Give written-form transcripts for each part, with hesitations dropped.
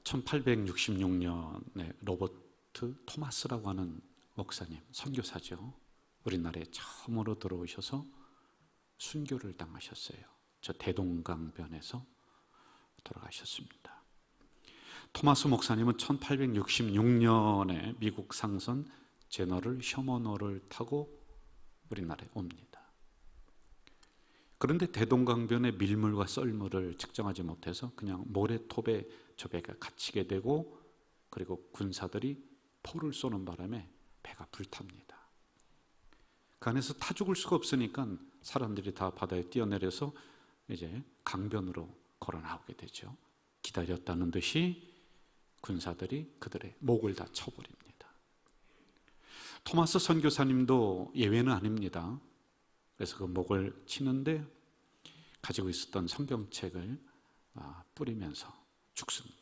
1866년에 로버트 토마스라고 하는 목사님, 선교사죠. 우리나라에 처음으로 들어오셔서 순교를 당하셨어요. 저 대동강변에서 돌아가셨습니다. 토마스 목사님은 1866년에 미국 상선 제너럴 셔먼호를 타고 우리나라에 옵니다. 그런데 대동강변의 밀물과 썰물을 측정하지 못해서 그냥 모래톱에 저 배가 갇히게 되고, 그리고 군사들이 포를 쏘는 바람에 배가 불탑니다. 그 안에서 타 죽을 수가 없으니까 사람들이 다 바다에 뛰어내려서 이제 강변으로 걸어 나오게 되죠. 기다렸다는 듯이 군사들이 그들의 목을 다 쳐버립니다. 토마스 선교사님도 예외는 아닙니다. 그래서 그 목을 치는데 가지고 있었던 성경책을 뿌리면서 죽습니다.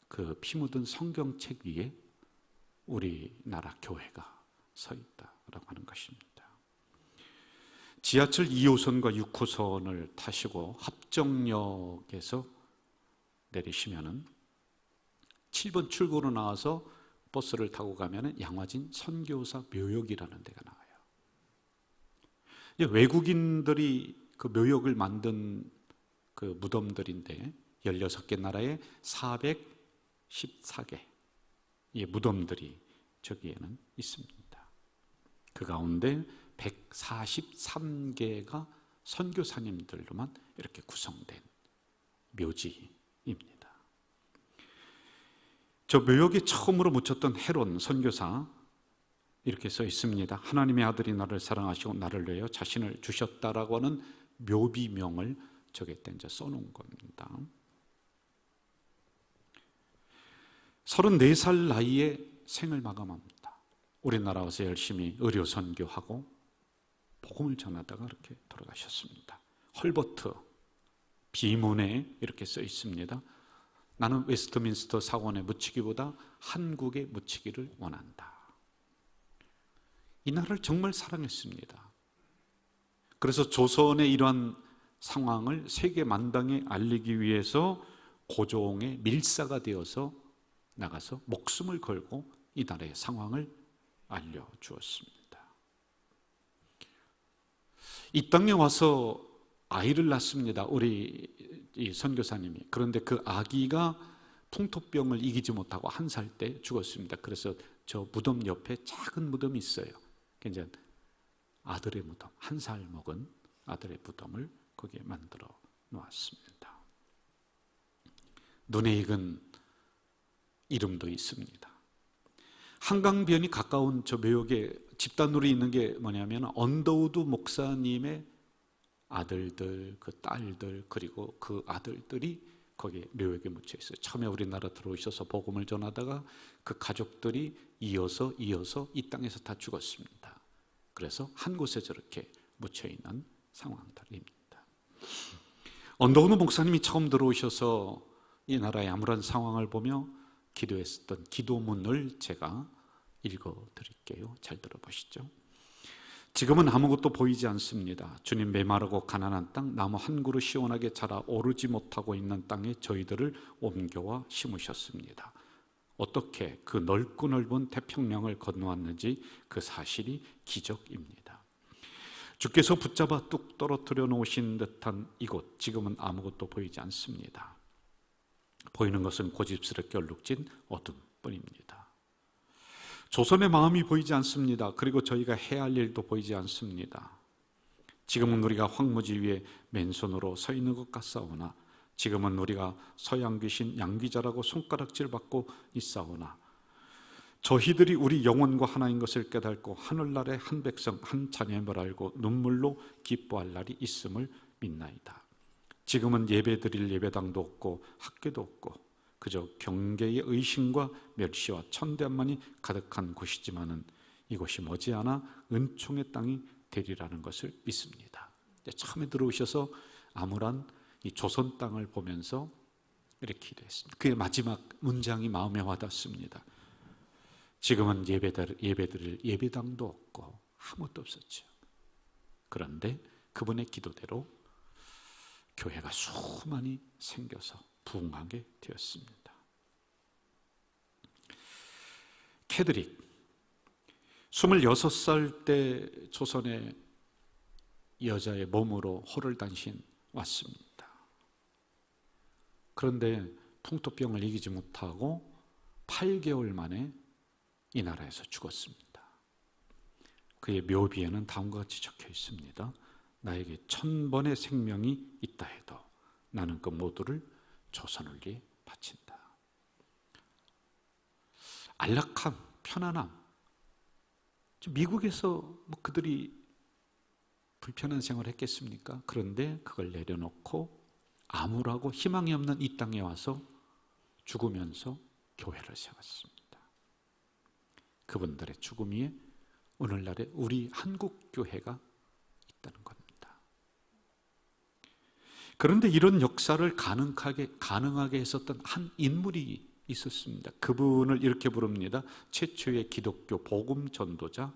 그 피 묻은 성경책 위에 우리나라 교회가 서 있다라고 하는 것입니다. 지하철 2호선과 6호선을 타시고 합정역에서 내리시면은 7번 출구로 나와서 버스를 타고 가면은 양화진 선교사 묘역이라는 데가 나와요. 외국인들이 그 묘역을 만든 그 무덤들인데 16개 나라에 414개 의 무덤들이 저기에는 있습니다. 그 가운데 143개가 선교사님들로만 이렇게 구성된 묘지입니다. 저 묘역에 처음으로 묻혔던 헤론 선교사, 이렇게 써 있습니다. 하나님의 아들이 나를 사랑하시고 나를 위하여 자신을 주셨다라고 하는 묘비명을 저게 이제 써놓은 겁니다. 34살 나이에 생을 마감합니다. 우리나라 와서 열심히 의료 선교하고 복음을 전하다가 이렇게 돌아가셨습니다. 헐버트 비문에 이렇게 써 있습니다. 나는 웨스트민스터 사원에 묻히기보다 한국에 묻히기를 원한다. 이 나라를 정말 사랑했습니다. 그래서 조선의 이러한 상황을 세계 만당에 알리기 위해서 고종의 밀사가 되어서 나가서 목숨을 걸고 이 나라의 상황을 알려주었습니다. 이 땅에 와서 아이를 낳습니다. 우리 이 선교사님이. 그런데 그 아기가 풍토병을 이기지 못하고 1살 때 죽었습니다. 그래서 저 무덤 옆에 작은 무덤이 있어요. 이제 아들의 무덤, 1살 먹은 아들의 무덤을 거기에 만들어 놓았습니다. 눈에 익은 이름도 있습니다. 한강변이 가까운 저 묘역에 집단으로 있는 게 뭐냐면 언더우드 목사님의 아들들, 그 딸들, 그리고 그 아들들이 거기에 묘역에 묻혀 있어요. 처음에 우리나라 들어오셔서 복음을 전하다가 그 가족들이 이어서 이 땅에서 다 죽었습니다. 그래서 한 곳에 저렇게 묻혀 있는 상황들입니다. 언더우드 목사님이 처음 들어오셔서 이 나라의 암울한 상황을 보며 기도했었던 기도문을 제가 읽어 드릴게요. 잘 들어보시죠. 지금은 아무것도 보이지 않습니다. 주님, 메마르고 가난한 땅, 나무 한 그루 시원하게 자라 오르지 못하고 있는 땅에 저희들을 옮겨와 심으셨습니다. 어떻게 그 넓고 넓은 태평양을 건너왔는지 그 사실이 기적입니다. 주께서 붙잡아 뚝 떨어뜨려 놓으신 듯한 이곳, 지금은 아무것도 보이지 않습니다. 보이는 것은 고집스럽게 얼룩진 어둠뿐입니다. 조선의 마음이 보이지 않습니다. 그리고 저희가 해야 할 일도 보이지 않습니다. 지금은 우리가 황무지 위에 맨손으로 서 있는 것 같사오나, 지금은 우리가 서양 귀신 양귀자라고 손가락질 받고 있사오나, 저희들이 우리 영혼과 하나인 것을 깨닫고 하늘나라의 한 백성 한 자녀임을 알고 눈물로 기뻐할 날이 있음을 믿나이다. 지금은 예배드릴 예배당도 없고 학교도 없고 그저 경계의 의심과 멸시와 천대만이 가득한 곳이지만은 이곳이 머지않아 은총의 땅이 되리라는 것을 믿습니다. 처음에 들어오셔서 암울한 이 조선 땅을 보면서 이렇게 기도했습니다. 그의 마지막 문장이 마음에 와닿습니다. 지금은 예배드릴 예배당도 없고 아무것도 없었죠. 그런데 그분의 기도대로 교회가 수많이 생겨서 부흥하게 되었습니다. 캐드릭 26살 때 조선의 여자의 몸으로 호를단신 왔습니다. 그런데 풍토병을 이기지 못하고 8개월 만에 이 나라에서 죽었습니다. 그의 묘비에는 다음과 같이 적혀 있습니다. 나에게 1000번의 생명이 있다 해도 나는 그 모두를 조선을 위해 바친다. 안락함, 편안함. 미국에서 그들이 불편한 생활을 했겠습니까? 그런데 그걸 내려놓고 암울하고 희망이 없는 이 땅에 와서 죽으면서 교회를 세웠습니다. 그분들의 죽음 위에 오늘날의 우리 한국 교회가 있다는 겁니다. 그런데 이런 역사를 가능하게 했었던 한 인물이 있었습니다. 그분을 이렇게 부릅니다. 최초의 기독교 복음 전도자,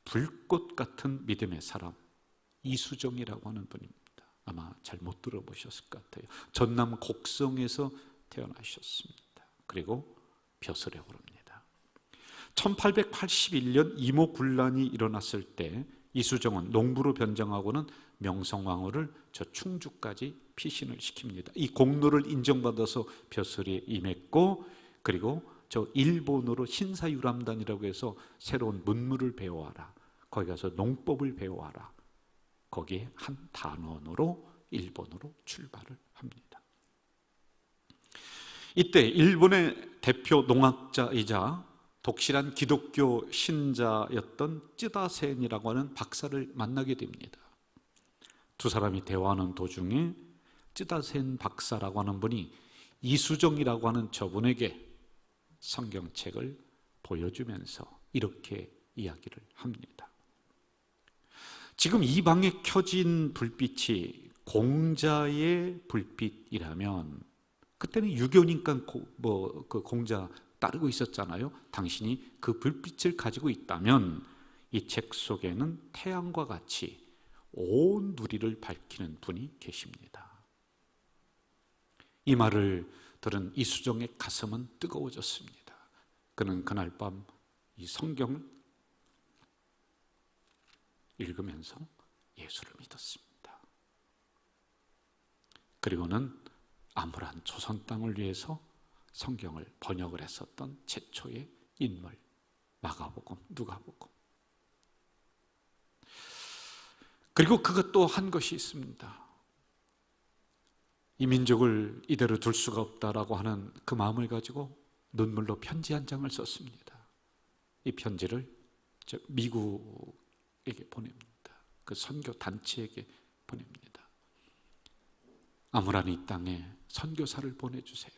불꽃 같은 믿음의 사람, 이수정이라고 하는 분입니다. 아마 잘 못 들어보셨을 것 같아요. 전남 곡성에서 태어나셨습니다. 그리고 벼슬에 오릅니다. 1881년 이모군란이 일어났을 때 이수정은 농부로 변장하고는 명성황후를 저 충주까지 피신을 시킵니다. 이 공로를 인정받아서 벼슬에 임했고, 그리고 저 일본어로 신사유람단이라고 해서 새로운 문물을 배워와라, 거기 가서 농법을 배워와라, 거기에 한 단원으로 일본으로 출발을 합니다. 이때 일본의 대표 농학자이자 독실한 기독교 신자였던 쯔다센이라고 하는 박사를 만나게 됩니다. 두 사람이 대화하는 도중에 쯔다센 박사라고 하는 분이 이수정이라고 하는 저분에게 성경책을 보여주면서 이렇게 이야기를 합니다. 지금 이 방에 켜진 불빛이 공자의 불빛이라면, 그때는 유교니까 그 공자 따르고 있었잖아요. 당신이 그 불빛을 가지고 있다면 이 책 속에는 태양과 같이 온 누리를 밝히는 분이 계십니다. 이 말을 들은 이수정의 가슴은 뜨거워졌습니다. 그는 그날 밤 이 성경을 읽으면서 예수를 믿었습니다. 그리고는 암울한 조선 땅을 위해서 성경을 번역을 했었던 최초의 인물, 마가복음, 누가복음. 그리고 그가 또 한 것이 있습니다. 이 민족을 이대로 둘 수가 없다라고 하는 그 마음을 가지고 눈물로 편지 한 장을 썼습니다. 이 편지를 미국에게 보냅니다. 그 선교 단체에게 보냅니다. 암울한 이 땅에 선교사를 보내주세요.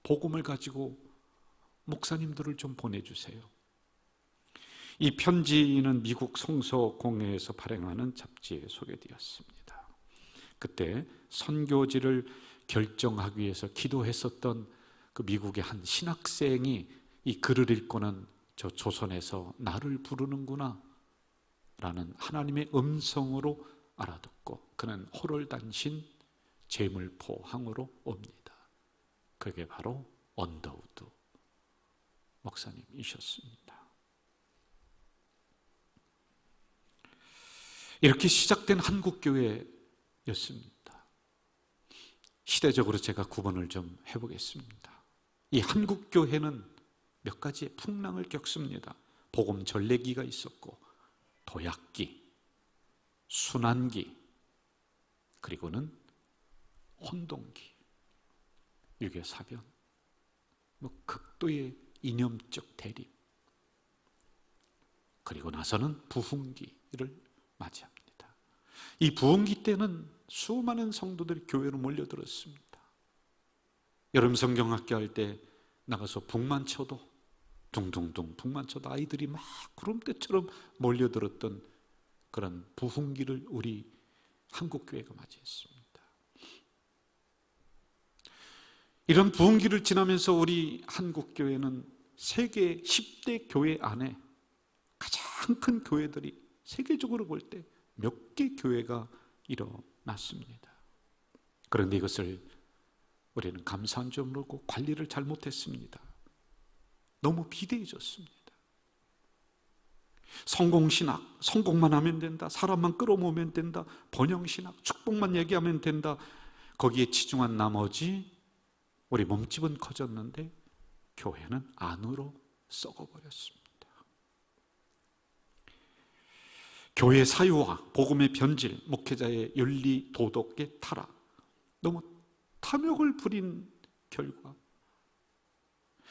복음을 가지고 목사님들을 좀 보내주세요. 이 편지는 미국 성서공회에서 발행하는 잡지에 소개되었습니다. 그때 선교지를 결정하기 위해서 기도했었던 그 미국의 한 신학생이 이 글을 읽고는 저 조선에서 나를 부르는구나 라는 하나님의 음성으로 알아듣고 그는 호롤단신 제물포항으로 옵니다. 그게 바로 언더우드 목사님이셨습니다. 이렇게 시작된 한국교회였습니다. 시대적으로 제가 구분을 좀 해보겠습니다. 이 한국교회는 몇 가지의 풍랑을 겪습니다. 복음 전래기가 있었고, 도약기, 순환기, 그리고는 혼동기, 유교사변, 극도의 이념적 대립, 그리고 나서는 부흥기를 맞이합니다. 이 부흥기 때는 수많은 성도들이 교회로 몰려들었습니다. 여름 성경학교 할 때 나가서 북만 쳐도 둥둥둥 북만 쳐도 아이들이 막 구름대처럼 몰려들었던 그런 부흥기를 우리 한국교회가 맞이했습니다. 이런 부흥기를 지나면서 우리 한국교회는 세계 10대 교회 안에 가장 큰 교회들이 세계적으로 볼 때 몇 개 교회가 일어났습니다. 그런데 이것을 우리는 감사한 줄 모르고 관리를 잘못했습니다. 너무 비대해졌습니다. 성공신학, 성공만 하면 된다, 사람만 끌어모으면 된다, 번영신학, 축복만 얘기하면 된다, 거기에 치중한 나머지 우리 몸집은 커졌는데 교회는 안으로 썩어버렸습니다. 교회의 사유화, 복음의 변질, 목회자의 윤리 도덕의 타락, 너무 탐욕을 부린 결과,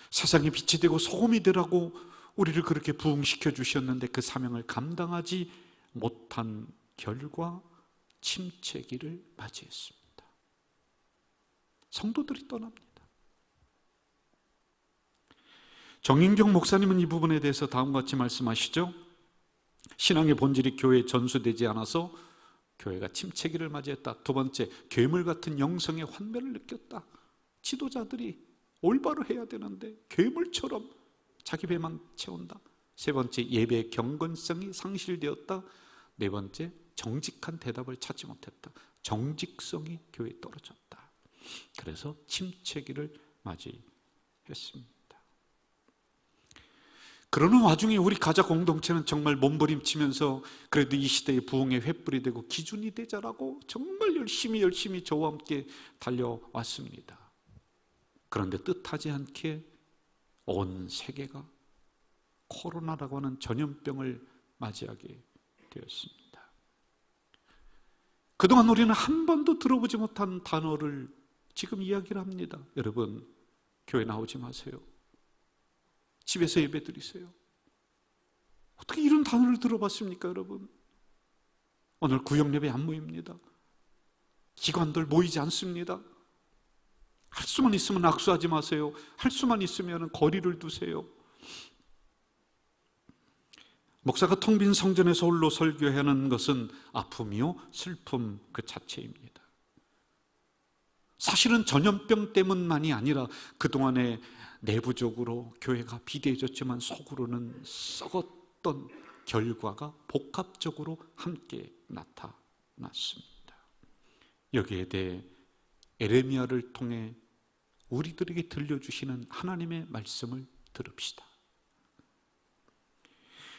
세상에 빛이 되고 소금이 되라고 우리를 그렇게 부흥시켜 주셨는데 그 사명을 감당하지 못한 결과 침체기를 맞이했습니다. 성도들이 떠납니다. 정인경 목사님은 이 부분에 대해서 다음과 같이 말씀하시죠. 신앙의 본질이 교회에 전수되지 않아서 교회가 침체기를 맞이했다. 두 번째, 괴물 같은 영성의 환멸을 느꼈다. 지도자들이 올바로 해야 되는데 괴물처럼 자기 배만 채운다. 세 번째, 예배의 경건성이 상실되었다. 네 번째, 정직한 대답을 찾지 못했다. 정직성이 교회에 떨어졌다. 그래서 침체기를 맞이했습니다. 그러는 와중에 우리 가자 공동체는 정말 몸부림치면서 그래도 이 시대의 부흥의 횃불이 되고 기준이 되자라고 정말 열심히 저와 함께 달려왔습니다. 그런데 뜻하지 않게 온 세계가 코로나라고 하는 전염병을 맞이하게 되었습니다. 그동안 우리는 한 번도 들어보지 못한 단어를 지금 이야기를 합니다. 여러분, 교회 나오지 마세요. 집에서 예배 드리세요. 어떻게 이런 단어를 들어봤습니까, 여러분? 오늘 구역예배 안 모입니다. 기관들 모이지 않습니다. 할 수만 있으면 악수하지 마세요. 할 수만 있으면 거리를 두세요. 목사가 텅 빈 성전에서 홀로 설교해야 하는 것은 아픔이요 슬픔 그 자체입니다. 사실은 전염병 때문만이 아니라 그동안에 내부적으로 교회가 비대해졌지만 속으로는 썩었던 결과가 복합적으로 함께 나타났습니다. 여기에 대해 에레미야를 통해 우리들에게 들려주시는 하나님의 말씀을 들읍시다.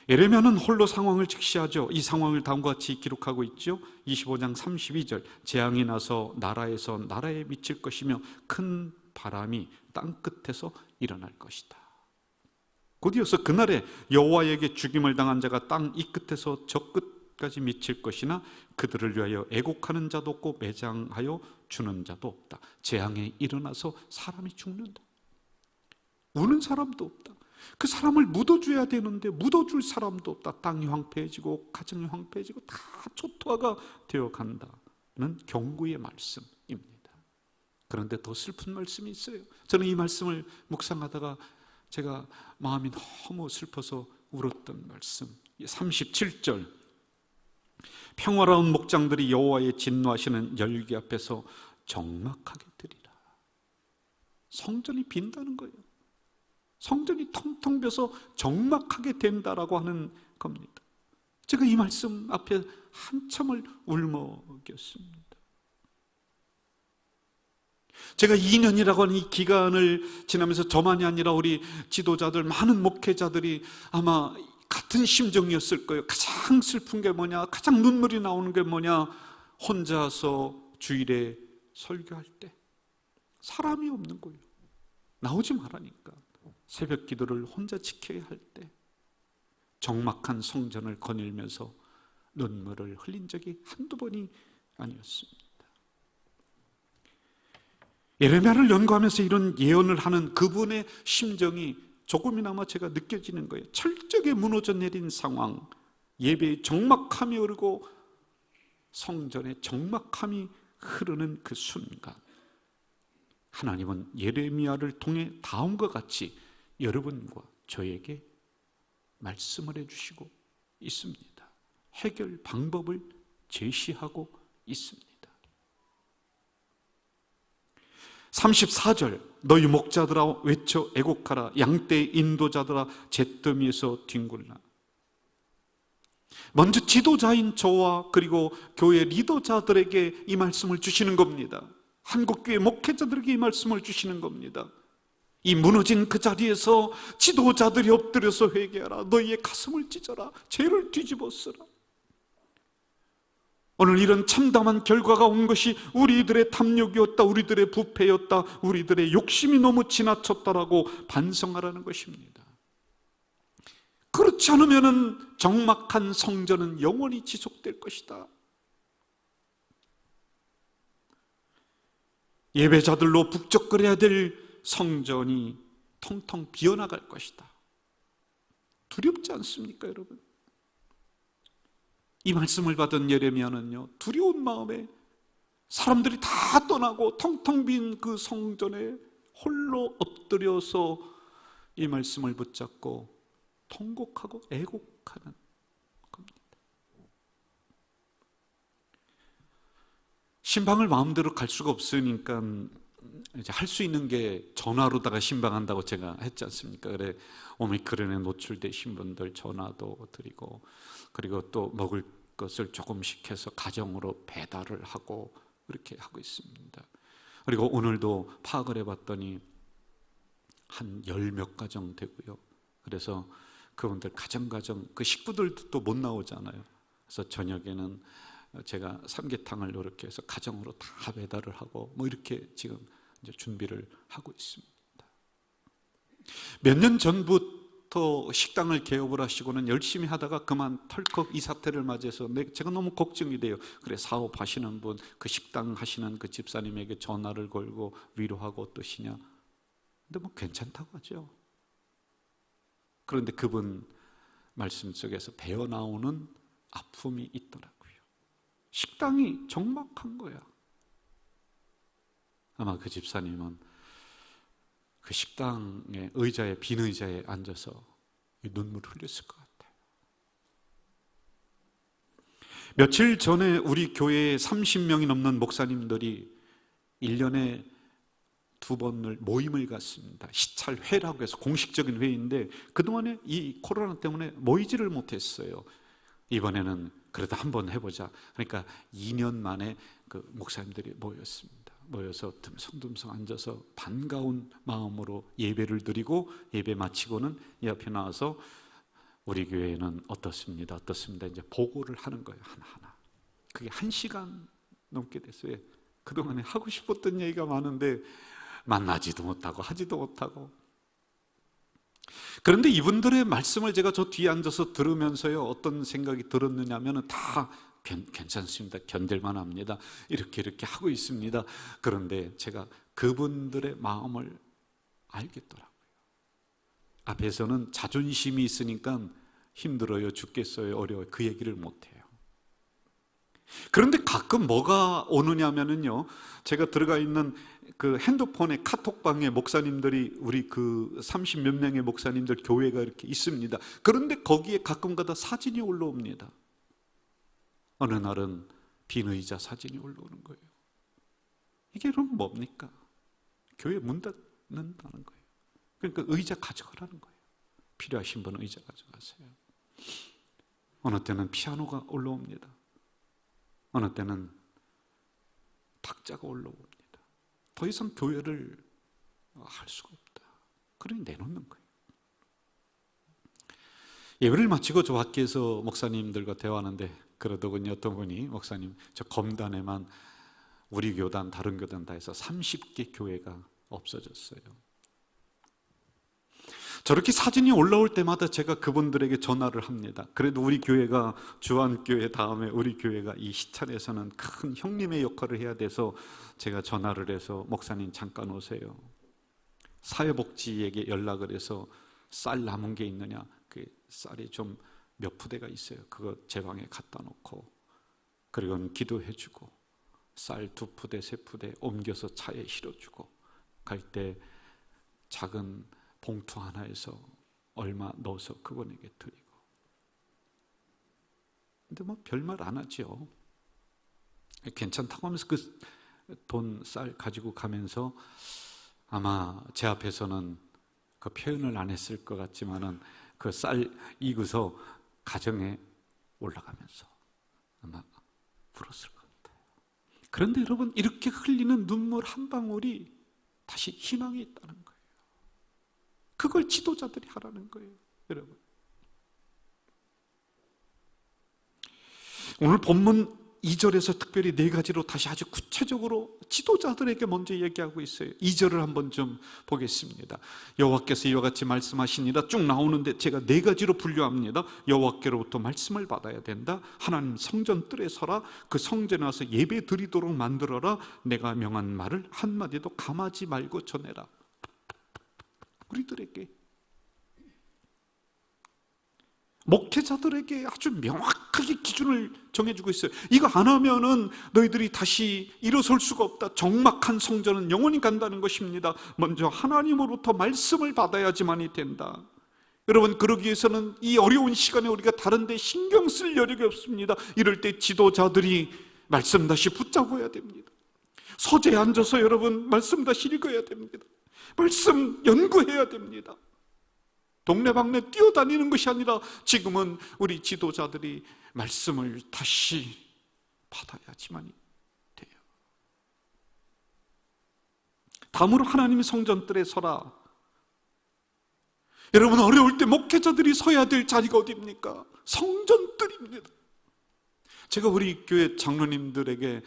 에레미야는 홀로 상황을 직시하죠. 이 상황을 다음과 같이 기록하고 있죠. 25장 32절, 재앙이 나서 나라에서 나라에 미칠 것이며 큰 바람이 땅 끝에서 일어날 것이다. 곧이어서 그날에 여호와에게 죽임을 당한 자가 땅 이 끝에서 저 끝까지 미칠 것이나 그들을 위하여 애곡하는 자도 없고 매장하여 주는 자도 없다. 재앙이 일어나서 사람이 죽는다. 우는 사람도 없다. 그 사람을 묻어줘야 되는데 묻어줄 사람도 없다. 땅이 황폐해지고 가정이 황폐해지고 다 초토화가 되어간다는 경고의 말씀입니다. 그런데 더 슬픈 말씀이 있어요. 저는 이 말씀을 묵상하다가 제가 마음이 너무 슬퍼서 울었던 말씀, 37절, 평화로운 목장들이 여호와의 진노하시는 열기 앞에서 적막하게 되리라. 성전이 빈다는 거예요. 성전이 텅텅 비어서 적막하게 된다라고 하는 겁니다. 제가 이 말씀 앞에 한참을 울먹였습니다. 제가 2년이라고 하는 이 기간을 지나면서 저만이 아니라 우리 지도자들, 많은 목회자들이 아마 같은 심정이었을 거예요. 가장 슬픈 게 뭐냐, 가장 눈물이 나오는 게 뭐냐, 혼자서 주일에 설교할 때 사람이 없는 거예요. 나오지 말라니까. 새벽 기도를 혼자 지켜야 할 때 적막한 성전을 거닐면서 눈물을 흘린 적이 한두 번이 아니었습니다. 예레미야를 연구하면서 이런 예언을 하는 그분의 심정이 조금이나마 제가 느껴지는 거예요. 철저하게 무너져 내린 상황, 예배의 적막함이 흐르고 성전의 적막함이 흐르는 그 순간, 하나님은 예레미야를 통해 다음과 같이 여러분과 저에게 말씀을 해주시고 있습니다. 해결 방법을 제시하고 있습니다. 34절, 너희 목자들아 외쳐 애곡하라. 양떼 인도자들아 잿더미에서 뒹굴라. 먼저 지도자인 저와 그리고 교회 리더자들에게 이 말씀을 주시는 겁니다. 한국교회 목회자들에게 이 말씀을 주시는 겁니다. 이 무너진 그 자리에서 지도자들이 엎드려서 회개하라. 너희의 가슴을 찢어라. 죄를 뒤집어 쓰라. 오늘 이런 참담한 결과가 온 것이 우리들의 탐욕이었다, 우리들의 부패였다, 우리들의 욕심이 너무 지나쳤다라고 반성하라는 것입니다. 그렇지 않으면 적막한 성전은 영원히 지속될 것이다. 예배자들로 북적거려야 될 성전이 텅텅 비어나갈 것이다. 두렵지 않습니까, 여러분? 이 말씀을 받은 예레미야는요, 두려운 마음에 사람들이 다 떠나고 텅텅 빈 그 성전에 홀로 엎드려서 이 말씀을 붙잡고 통곡하고 애곡하는 겁니다. 신방을 마음대로 갈 수가 없으니까 이제 할 수 있는 게 전화로다가 신방한다고 제가 했지 않습니까? 그래, 오미크론에 노출되신 분들 전화도 드리고, 그리고 또 먹을 것을 조금씩 해서 가정으로 배달을 하고 그렇게 하고 있습니다. 그리고 오늘도 파악을 해봤더니 한 10몇 가정 되고요. 그래서 그분들 가정 그 식구들도 또 못 나오잖아요. 그래서 저녁에는 제가 삼계탕을 이렇게 해서 가정으로 다 배달을 하고 뭐 이렇게 지금 이제 준비를 하고 있습니다. 몇 년 전부터 식당을 개업을 하시고는 열심히 하다가 그만 털컥 이 사태를 맞이해서 제가 너무 걱정이 돼요. 그래, 사업하시는 분, 그 식당 하시는 그 집사님에게 전화를 걸고 위로하고 어떠시냐. 근데 뭐 괜찮다고 하죠. 그런데 그분 말씀 속에서 배어나오는 아픔이 있더라고요. 식당이 적막한 거야. 아마 그 집사님은 그 식당의 의자에, 빈 의자에 앉아서 눈물을 흘렸을 것 같아요. 며칠 전에 우리 교회에 30명이 넘는 목사님들이 1년에 2번을 모임을 갖습니다. 시찰회라고 해서 공식적인 회의인데 그동안에 이 코로나 때문에 모이지를 못했어요. 이번에는 그래도 한번 해보자. 그러니까 2년 만에 그 목사님들이 모여서 듬성듬성 앉아서 반가운 마음으로 예배를 드리고, 예배 마치고는 이 앞에 나와서 우리 교회는 어떻습니다 이제 보고를 하는 거예요. 하나하나. 그게 1시간 넘게 됐어요. 그동안에 하고 싶었던 얘기가 많은데 만나지도 못하고 하지도 못하고. 그런데 이분들의 말씀을 제가 저 뒤에 앉아서 들으면서요, 어떤 생각이 들었느냐 하면 다 괜찮습니다. 견딜만 합니다. 이렇게 하고 있습니다. 그런데 제가 그분들의 마음을 알겠더라고요. 앞에서는 자존심이 있으니까 힘들어요, 죽겠어요, 어려워요, 그 얘기를 못해요. 그런데 가끔 뭐가 오느냐면요, 제가 들어가 있는 그 핸드폰의 카톡방에 목사님들이, 우리 그 30몇 명의 목사님들 교회가 이렇게 있습니다. 그런데 거기에 가끔가다 사진이 올라옵니다. 어느 날은 빈 의자 사진이 올라오는 거예요. 이게 그럼 뭡니까? 교회 문 닫는다는 거예요. 그러니까 의자 가져가라는 거예요. 필요하신 분은 의자 가져가세요. 어느 때는 피아노가 올라옵니다. 어느 때는 탁자가 올라옵니다. 더 이상 교회를 할 수가 없다. 그러니 내놓는 거예요. 예배를 마치고 저 밖에서 목사님들과 대화하는데 그러더군요. 어떤 분이, 목사님, 저 검단에만 우리 교단, 다른 교단 다 해서 30개 교회가 없어졌어요. 저렇게 사진이 올라올 때마다 제가 그분들에게 전화를 합니다. 그래도 우리 교회가 주안교회 다음에 우리 교회가 이 시찰에서는 큰 형님의 역할을 해야 돼서 제가 전화를 해서, 목사님 잠깐 오세요. 사회복지에게 연락을 해서 쌀 남은 게 있느냐, 그 쌀이 좀 몇 푸대가 있어요. 그거 제 방에 갖다 놓고, 그리고는 기도해주고, 쌀 2푸대, 3푸대 옮겨서 차에 실어주고, 갈 때 작은 봉투 하나에서 얼마 넣어서 그분에게 드리고. 근데 뭐 별말 안 하죠. 괜찮다고 하면서 그 돈, 쌀 가지고 가면서 아마 제 앞에서는 그 표현을 안 했을 것 같지만은 그 쌀 익어서 가정에 올라가면서 아마 울었을 것 같아요. 그런데 여러분, 이렇게 흘리는 눈물 한 방울이 다시 희망이 있다는 거예요. 그걸 지도자들이 하라는 거예요, 여러분. 오늘 본문 2절에서 특별히 4가지로 다시 아주 구체적으로 지도자들에게 먼저 얘기하고 있어요. 2절을 한번 좀 보겠습니다. 여호와께서 이와 같이 말씀하시니라 쭉 나오는데 제가 4가지로 분류합니다. 여호와께로부터 말씀을 받아야 된다. 하나님 성전 뜰에 서라. 그 성전에 와서 예배 드리도록 만들어라. 내가 명한 말을 한마디도 감하지 말고 전해라. 우리들에게, 목회자들에게 아주 명확하게 기준을 정해주고 있어요. 이거 안 하면은 너희들이 다시 일어설 수가 없다. 적막한 성전은 영원히 간다는 것입니다. 먼저 하나님으로부터 말씀을 받아야지만이 된다. 여러분, 그러기 위해서는 이 어려운 시간에 우리가 다른 데 신경 쓸 여력이 없습니다. 이럴 때 지도자들이 말씀 다시 붙잡아야 됩니다. 서재에 앉아서 여러분 말씀 다시 읽어야 됩니다. 말씀 연구해야 됩니다. 동네방네 뛰어다니는 것이 아니라 지금은 우리 지도자들이 말씀을 다시 받아야지만이 돼요. 다음으로 하나님의 성전뜰에 서라. 여러분, 어려울 때 목회자들이 서야 될 자리가 어디입니까? 성전뜰입니다. 제가 우리 교회 장로님들에게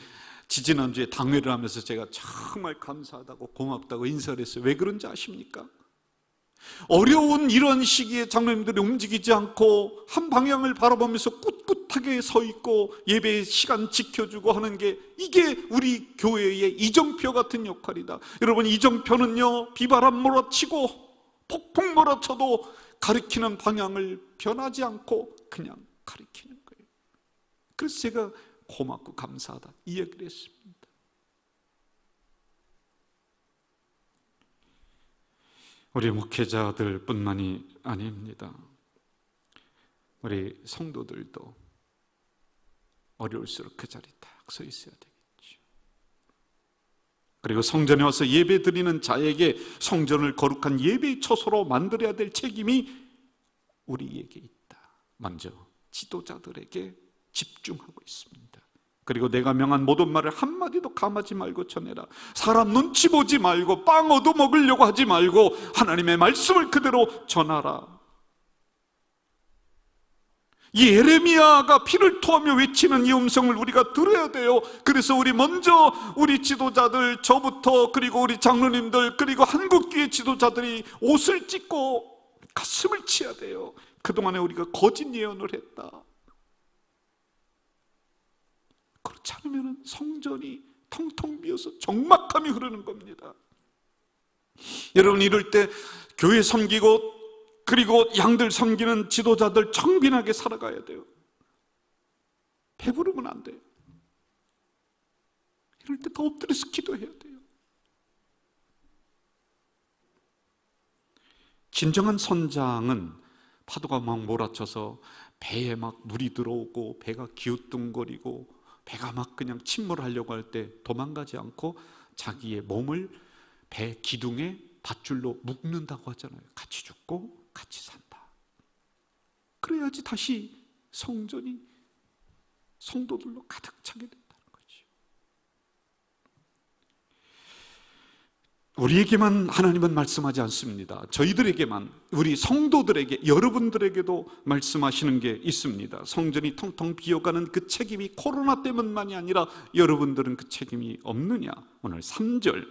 지지난주에 당회를 하면서 제가 정말 감사하다고 고맙다고 인사를 했어요. 왜 그런지 아십니까? 어려운 이런 시기에 장로님들이 움직이지 않고 한 방향을 바라보면서 꿋꿋하게 서 있고 예배 시간 지켜주고 하는 게, 이게 우리 교회의 이정표 같은 역할이다. 여러분, 이정표는요, 비바람 몰아치고 폭풍 몰아쳐도 가리키는 방향을 변하지 않고 그냥 가리키는 거예요. 그래서 제가 고맙고 감사하다 이 얘기를 했습니다. 우리 목회자들 뿐만이 아닙니다. 우리 성도들도 어려울수록 그 자리에 딱 서 있어야 되겠죠. 그리고 성전에 와서 예배 드리는 자에게 성전을 거룩한 예배의 처소로 만들어야 될 책임이 우리에게 있다. 먼저 지도자들에게 집중하고 있습니다. 그리고 내가 명한 모든 말을 한마디도 감하지 말고 전해라. 사람 눈치 보지 말고 빵 얻어먹으려고 하지 말고 하나님의 말씀을 그대로 전하라. 이 예레미야가 피를 토하며 외치는 이 음성을 우리가 들어야 돼요. 그래서 먼저 우리 지도자들, 저부터, 그리고 우리 장로님들, 그리고 한국교회 지도자들이 옷을 찢고 가슴을 치야 돼요. 그동안에 우리가 거짓 예언을 했다. 그렇지 않으면 성전이 텅텅 비어서 적막함이 흐르는 겁니다. 여러분, 이럴 때 교회 섬기고 그리고 양들 섬기는 지도자들 청빈하게 살아가야 돼요. 배부르면 안 돼요. 이럴 때 더 엎드려서 기도해야 돼요. 진정한 선장은 파도가 막 몰아쳐서 배에 막 물이 들어오고 배가 기우뚱거리고 배가 막 그냥 침몰하려고 할 때 도망가지 않고 자기의 몸을 배 기둥에 밧줄로 묶는다고 하잖아요. 같이 죽고 같이 산다. 그래야지 다시 성전이 성도들로 가득 차게 된다는 거죠. 우리에게만 하나님은 말씀하지 않습니다. 저희들에게만, 우리 성도들에게, 여러분들에게도 말씀하시는 게 있습니다. 성전이 텅텅 비어가는 그 책임이 코로나 때문만이 아니라 여러분들은 그 책임이 없느냐. 오늘 3절,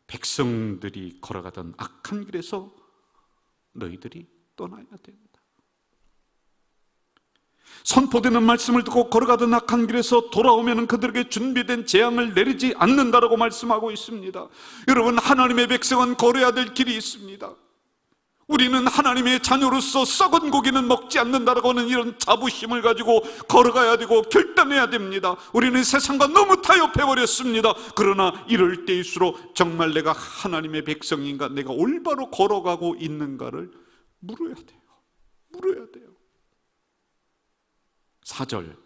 백성들이 걸어가던 악한 길에서 너희들이 떠나야 된다. 선포되는 말씀을 듣고 걸어가던 악한 길에서 돌아오면 그들에게 준비된 재앙을 내리지 않는다라고 말씀하고 있습니다. 여러분, 하나님의 백성은 걸어야 될 길이 있습니다. 우리는 하나님의 자녀로서 썩은 고기는 먹지 않는다라고 하는 이런 자부심을 가지고 걸어가야 되고 결단해야 됩니다. 우리는 세상과 너무 타협해버렸습니다. 그러나 이럴 때일수록 정말 내가 하나님의 백성인가, 내가 올바로 걸어가고 있는가를 물어야 돼요. 물어야 돼요. 4절,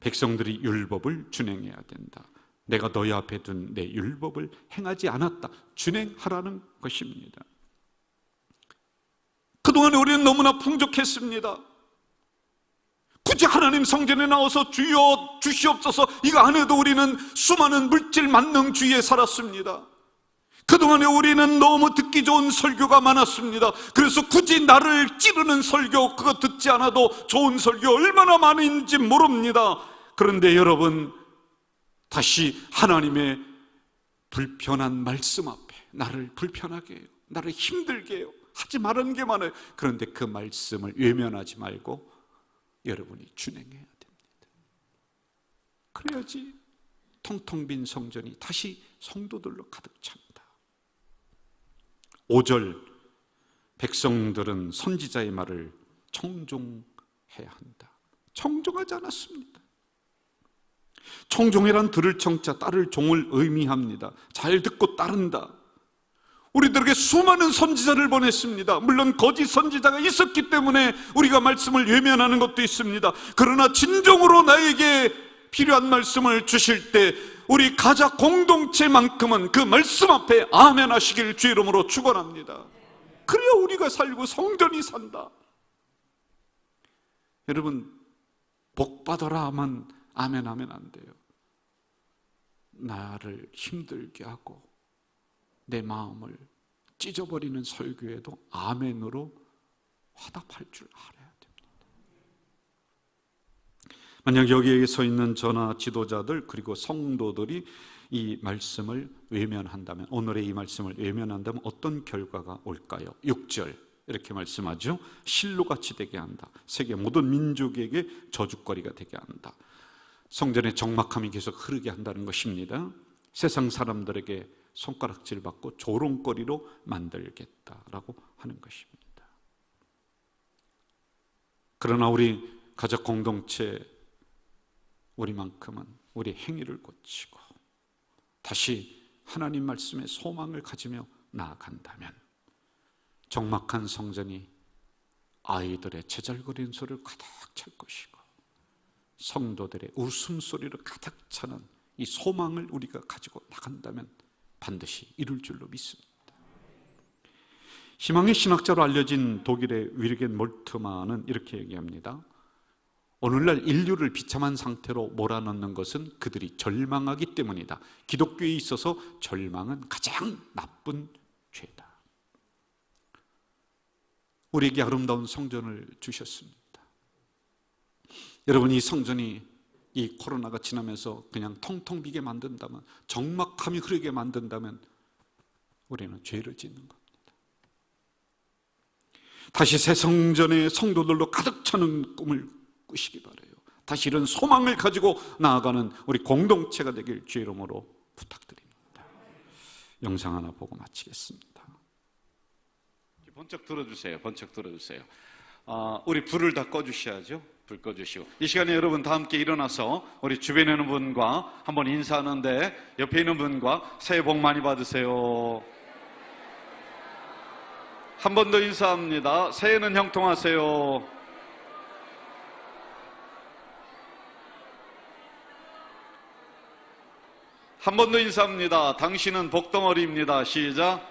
백성들이 율법을 준행해야 된다. 내가 너희 앞에 둔 내 율법을 행하지 않았다. 준행하라는 것입니다. 그동안에 우리는 너무나 풍족했습니다. 굳이 하나님 성전에 나와서 주여 주시옵소서 이거 안 해도 우리는 수많은 물질 만능주의에 살았습니다. 그동안에 우리는 너무 듣기 좋은 설교가 많았습니다. 그래서 굳이 나를 찌르는 설교, 그거 듣지 않아도 좋은 설교 얼마나 많은지 모릅니다. 그런데 여러분, 다시 하나님의 불편한 말씀 앞에 나를 불편하게 해요, 나를 힘들게 해요, 하지 말라는 게 많아요. 그런데 그 말씀을 외면하지 말고 여러분이 준행해야 됩니다. 그래야지 텅텅 빈 성전이 다시 성도들로 가득 찹니다. 5절, 백성들은 선지자의 말을 청종해야 한다. 청종하지 않았습니다. 청종이란 들을 청자, 따를 종을 의미합니다. 잘 듣고 따른다. 우리들에게 수많은 선지자를 보냈습니다. 물론 거짓 선지자가 있었기 때문에 우리가 말씀을 외면하는 것도 있습니다. 그러나 진정으로 나에게 필요한 말씀을 주실 때 우리 가자 공동체만큼은 그 말씀 앞에 아멘 하시길 주의 이름으로 축원합니다. 그래야 우리가 살고 성전이 산다. 여러분, 복 받아라만 아멘 하면 안 돼요. 나를 힘들게 하고 내 마음을 찢어버리는 설교에도 아멘으로 화답할 줄 알아야 됩니다. 만약 여기에 서 있는 저나 지도자들 그리고 성도들이 이 말씀을 외면한다면, 오늘의 이 말씀을 외면한다면 어떤 결과가 올까요? 6절 이렇게 말씀하죠. 실로같이 되게 한다. 세계 모든 민족에게 저주거리가 되게 한다. 성전의 적막함이 계속 흐르게 한다는 것입니다. 세상 사람들에게 손가락질 받고 조롱거리로 만들겠다라고 하는 것입니다. 그러나 우리 가족 공동체, 우리만큼은 우리 행위를 고치고 다시 하나님 말씀에 소망을 가지며 나아간다면 적막한 성전이 아이들의 제잘거리는 소리를 가득 찰 것이고 성도들의 웃음소리로 가득 차는 이 소망을 우리가 가지고 나간다면 반드시 이룰 줄로 믿습니다. 희망의 신학자로 알려진 독일의 위르겐 몰트만은 이렇게 얘기합니다. 오늘날 인류를 비참한 상태로 몰아넣는 것은 그들이 절망하기 때문이다. 기독교에 있어서 절망은 가장 나쁜 죄다. 우리에게 아름다운 성전을 주셨습니다. 여러분, 이 성전이 이 코로나가 지나면서 그냥 텅텅 비게 만든다면, 적막함이 흐르게 만든다면 우리는 죄를 짓는 겁니다. 다시 새 성전의 성도들로 가득 차는 꿈을 꾸시기 바라요. 다시 이런 소망을 가지고 나아가는 우리 공동체가 되길 주의 이름으로 부탁드립니다. 영상 하나 보고 마치겠습니다. 번쩍 들어주세요. 번쩍 들어주세요. 우리 불을 다 꺼주셔야죠. 불 꺼주시고, 이 시간에 여러분 다 함께 일어나서 우리 주변에 있는 분과 한번 인사하는데, 옆에 있는 분과 새해 복 많이 받으세요. 한 번 더 인사합니다. 새해는 형통하세요. 한 번 더 인사합니다. 당신은 복덩어리입니다. 시작.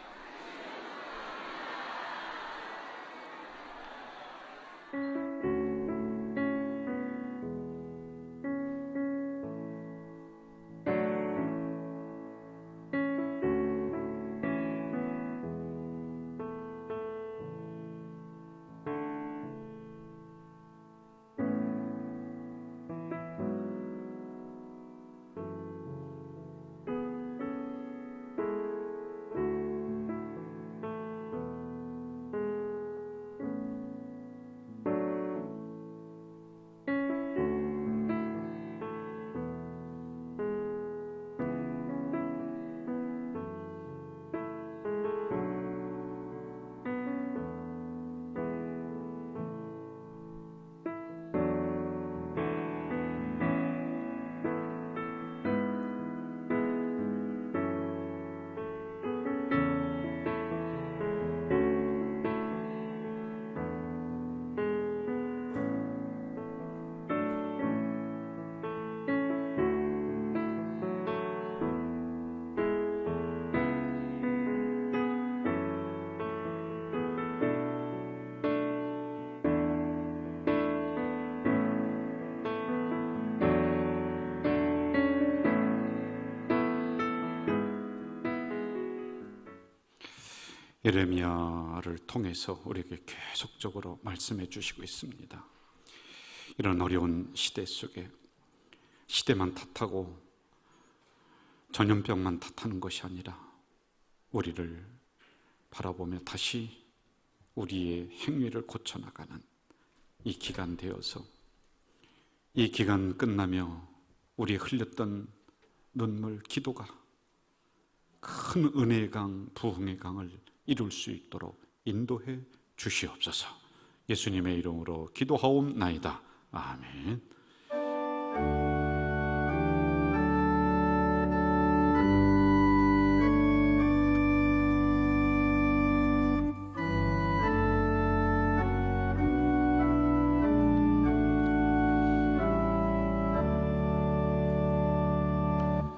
예레미야를 통해서 우리에게 계속적으로 말씀해 주시고 있습니다. 이런 어려운 시대 속에 시대만 탓하고 전염병만 탓하는 것이 아니라 우리를 바라보며 다시 우리의 행위를 고쳐나가는 이 기간 되어서 이 기간 끝나며 우리 흘렸던 눈물, 기도가 큰 은혜의 강, 부흥의 강을 이룰 수 있도록 인도해 주시옵소서. 예수님의 이름으로 기도하옵나이다. 아멘.